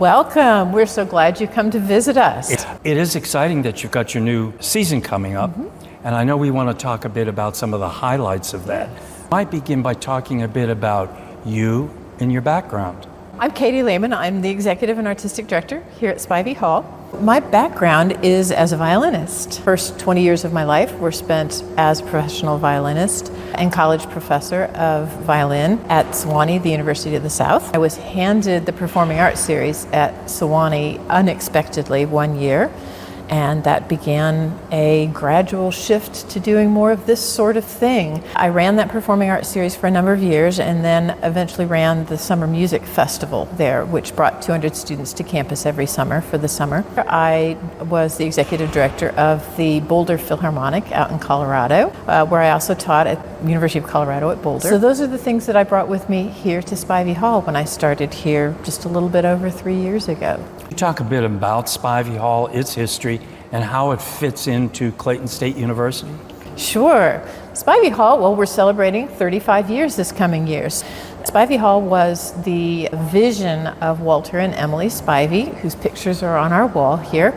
Welcome. We're so glad you come to visit us. It is exciting that you've got your new season coming up, and I know we want to talk a bit about some of the highlights of that. I might begin by talking a bit about you and your background. I'm Katherine Lehman. I'm the Executive and Artistic Director here at Spivey Hall. My background is as a violinist. First 20 years of my life were spent as a professional violinist and college professor of violin at Sewanee, the University of the South. I was handed the Performing Arts Series at Sewanee unexpectedly one year, and that began a gradual shift to doing more of this sort of thing. I ran that Performing Arts Series for a number of years and then eventually ran the Summer Music Festival there, which brought 200 students to campus every summer for the summer. I was the executive director of the Boulder Philharmonic out in Colorado, where I also taught at University of Colorado at Boulder. So those are the things that I brought with me here to Spivey Hall when I started here just a little bit over 3 years ago. You talk a bit about Spivey Hall, its history, and how it fits into Clayton State University? Sure. Spivey Hall, well, we're celebrating 35 years this coming year. Spivey Hall was the vision of Walter and Emily Spivey, whose pictures are on our wall here.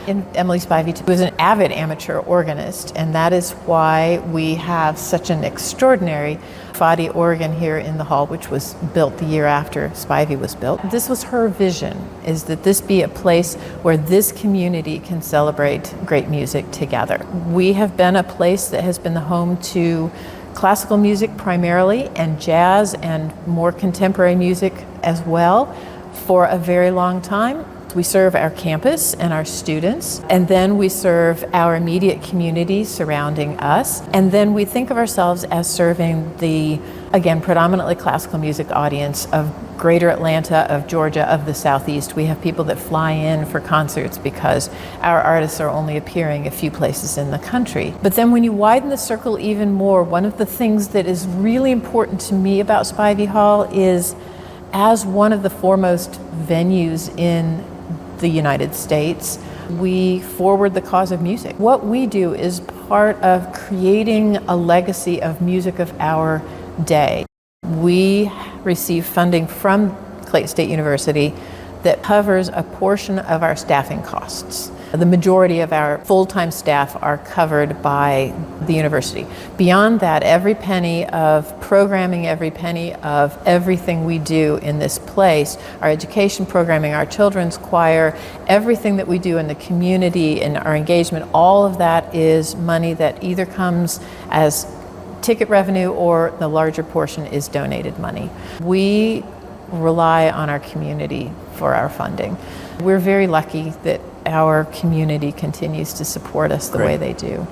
And Emily Spivey was an avid amateur organist, and that is why we have such an extraordinary Fadi organ here in the hall, which was built the year after Spivey was built. This was her vision, is that this be a place where this community can celebrate great music together. We have been a place that has been the home to classical music primarily, and jazz and more contemporary music as well for a very long time. We serve our campus and our students, and then we serve our immediate community surrounding us, and then we think of ourselves as serving the, again, predominantly classical music audience of Greater Atlanta, of Georgia, of the Southeast. We have people that fly in for concerts because our artists are only appearing a few places in the country. But then when you widen the circle even more, one of the things that is really important to me about Spivey Hall is, as one of the foremost venues in the United States, we forward the cause of music. What we do is part of creating a legacy of music of our day. We receive funding from Clayton State University that covers a portion of our staffing costs. The majority of our full-time staff are covered by the university. Beyond that, every penny of programming, every penny of everything we do in this place, our education programming, our children's choir, everything that we do in the community and our engagement, all of that is money that either comes as ticket revenue or the larger portion is donated money. We rely on our community for our funding. We're very lucky that our community continues to support us the way they do.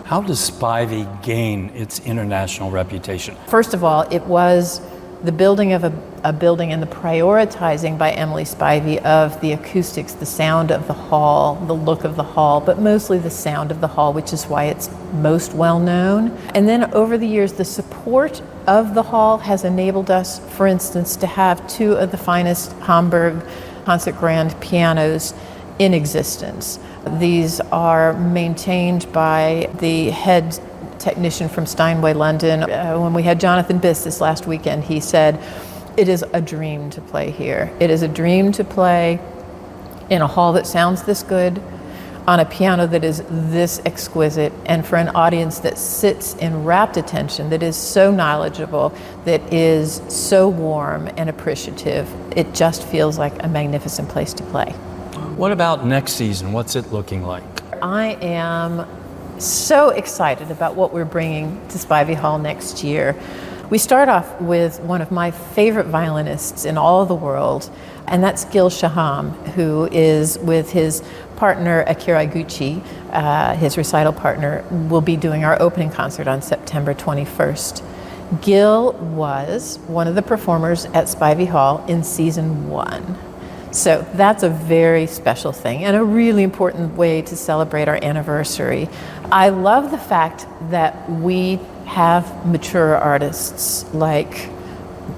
How does Spivey gain its international reputation? First of all, it was the building of a building and the prioritizing by Emily Spivey of the acoustics, the sound of the hall, the look of the hall, but mostly the sound of the hall, which is why it's most well known. And then over the years, the support of the hall has enabled us, for instance, to have two of the finest Hamburg concert grand pianos in existence. These are maintained by the head technician from Steinway, London. When we had Jonathan Biss this last weekend, he said, "It is a dream to play here. It is a dream to play in a hall that sounds this good, on a piano that is this exquisite, and for an audience that sits in rapt attention, that is so knowledgeable, that is so warm and appreciative. It just feels like a magnificent place to play." What about next season? What's it looking like? I am so excited about what we're bringing to Spivey Hall next year. We start off with one of my favorite violinists in all of the world, and that's Gil Shaham, who is with his partner Akira Iguchi, his recital partner, will be doing our opening concert on September 21st. Gil was one of the performers at Spivey Hall in season 1. So that's a very special thing and a really important way to celebrate our anniversary. I love the fact that we have mature artists like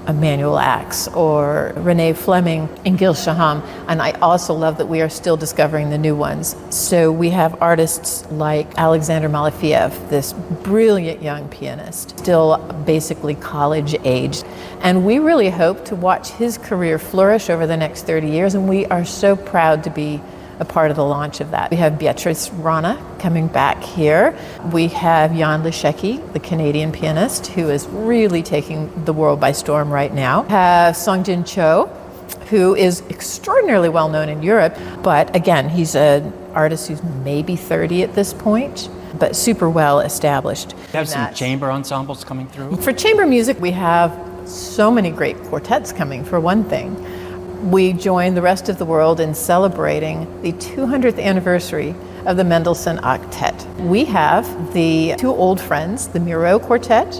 Emmanuel Axe or Renee Fleming and Gil Shaham. And I also love that we are still discovering the new ones. So we have artists like Alexander Malafiev, this brilliant young pianist, still basically college aged. And we really hope to watch his career flourish over the next 30 years. And we are so proud to be a part of the launch of that. We have Beatrice Rana coming back here. We have Jan Leszecki, the Canadian pianist, who is really taking the world by storm right now. We have Songjin Cho, who is extraordinarily well known in Europe, but again, he's an artist who's maybe 30 at this point, but super well established. You have some chamber ensembles coming through? For chamber music, we have so many great quartets coming, for one thing. We join the rest of the world in celebrating the 200th anniversary of the Mendelssohn Octet. We have the two old friends, the Miro Quartet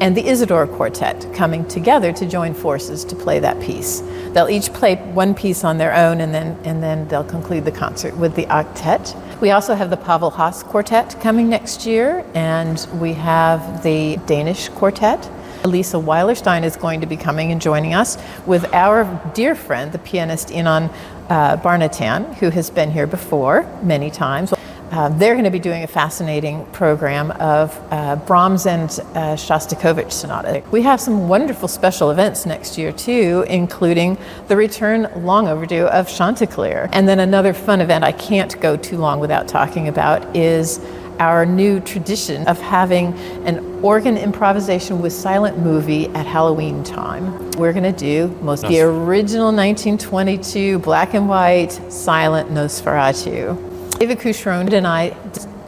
and the Isidore Quartet, coming together to join forces to play that piece. They'll each play one piece on their own, and then they'll conclude the concert with the octet. We also have the Pavel Haas Quartet coming next year, and we have the Danish Quartet. Lisa Weilerstein is going to be coming and joining us with our dear friend, the pianist Inon Barnatan, who has been here before many times. They're going to be doing a fascinating program of Brahms and Shostakovich sonata. We have some wonderful special events next year too, including the return, long overdue, of Chanticleer. And then another fun event I can't go too long without talking about is our new tradition of having an organ improvisation with silent movie at Halloween time. We're going to do the original 1922 black and white silent Nosferatu. David Coucheron and I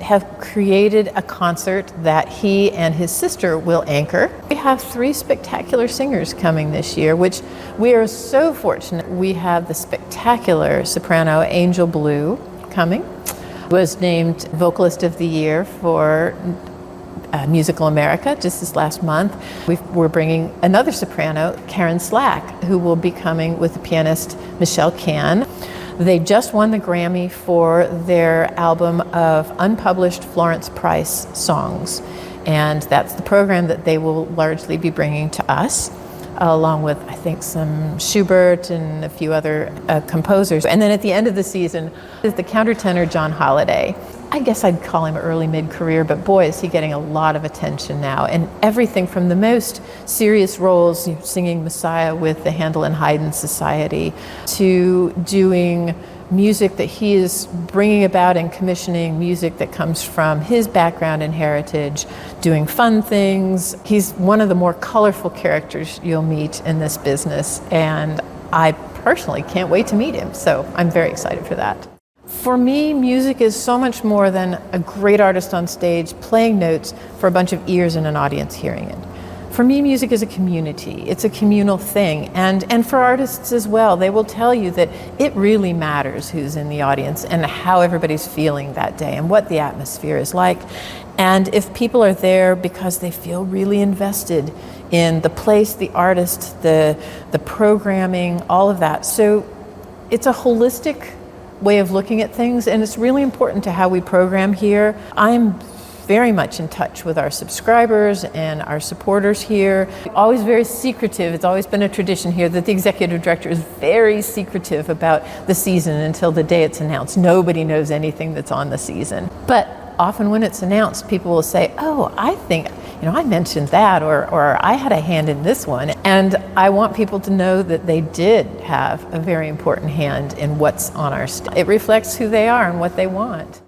have created a concert that he and his sister will anchor. We have 3 spectacular singers coming this year, which we are so fortunate. We have the spectacular soprano Angel Blue coming, was named Vocalist of the Year for Musical America just this last month. We're bringing another soprano, Karen Slack, who will be coming with the pianist Michelle Kahn. They just won the Grammy for their album of unpublished Florence Price songs, and that's the program that they will largely be bringing to us, along with, I think, some Schubert and a few other composers. And then at the end of the season is the countertenor John Holliday. I guess I'd call him early mid-career, but boy, is he getting a lot of attention now. And everything from the most serious roles, singing Messiah with the Handel and Haydn Society, to doing music that he is bringing about and commissioning music that comes from his background and heritage, doing fun things. He's one of the more colorful characters you'll meet in this business, and I personally can't wait to meet him, so I'm very excited for that. For me, music is so much more than a great artist on stage playing notes for a bunch of ears and an audience hearing it. For me, music is a community. It's a communal thing. And for artists as well, they will tell you that it really matters who's in the audience and how everybody's feeling that day and what the atmosphere is like. And if people are there because they feel really invested in the place, the artist, the programming, all of that. So it's a holistic way of looking at things, and it's really important to how we program here. I'm very much in touch with our subscribers and our supporters here. Always very secretive. It's always been a tradition here that the executive director is very secretive about the season until the day it's announced. Nobody knows anything that's on the season. But often when it's announced, people will say, oh, I think, I mentioned that, or I had a hand in this one. And I want people to know that they did have a very important hand in what's on our stuff. It reflects who they are and what they want.